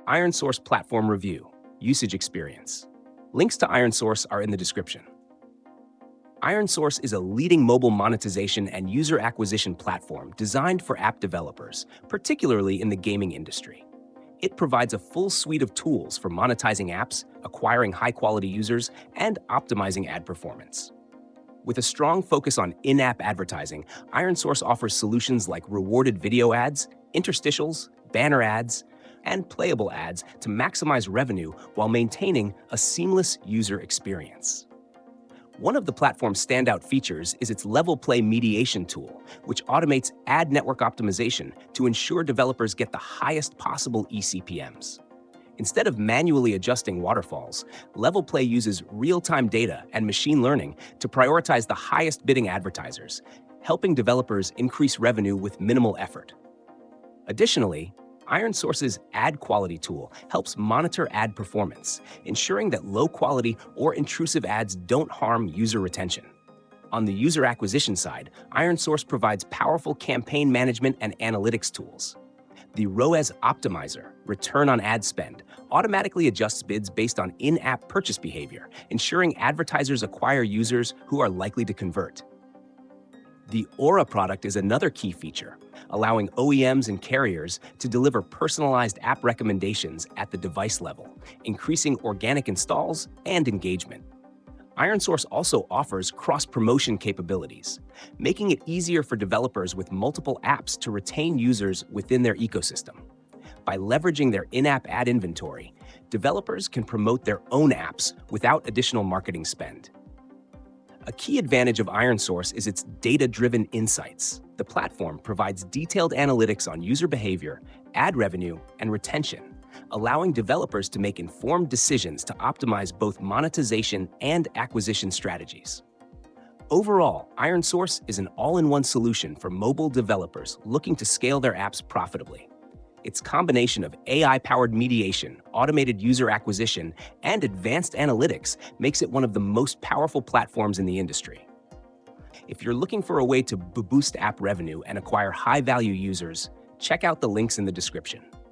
IronSource Platform Review, Usage Experience. Links to IronSource are in the description. IronSource is a leading mobile monetization and user acquisition platform designed for app developers, particularly in the gaming industry. It provides a full suite of tools for monetizing apps, acquiring high-quality users, and optimizing ad performance. With a strong focus on in-app advertising, IronSource offers solutions like rewarded video ads, interstitials, banner ads, and playable ads to maximize revenue while maintaining a seamless user experience. One of the platform's standout features is its level play mediation tool, which automates ad network optimization to ensure developers get the highest possible eCPMs. Instead of manually adjusting waterfalls, level play uses real-time data and machine learning to prioritize the highest bidding advertisers, helping developers increase revenue with minimal effort. Additionally, IronSource's ad quality tool helps monitor ad performance, ensuring that low-quality or intrusive ads don't harm user retention. On the user acquisition side, IronSource provides powerful campaign management and analytics tools. The ROAS Optimizer, return on ad spend, automatically adjusts bids based on in-app purchase behavior, ensuring advertisers acquire users who are likely to convert. The Aura product is another key feature, allowing OEMs and carriers to deliver personalized app recommendations at the device level, increasing organic installs and engagement. IronSource also offers cross-promotion capabilities, making it easier for developers with multiple apps to retain users within their ecosystem. By leveraging their in-app ad inventory, developers can promote their own apps without additional marketing spend. A key advantage of IronSource is its data-driven insights. The platform provides detailed analytics on user behavior, ad revenue, and retention, allowing developers to make informed decisions to optimize both monetization and acquisition strategies. Overall, IronSource is an all-in-one solution for mobile developers looking to scale their apps profitably. Its combination of AI-powered mediation, automated user acquisition, and advanced analytics makes it one of the most powerful platforms in the industry. If you're looking for a way to boost app revenue and acquire high-value users, check out the links in the description.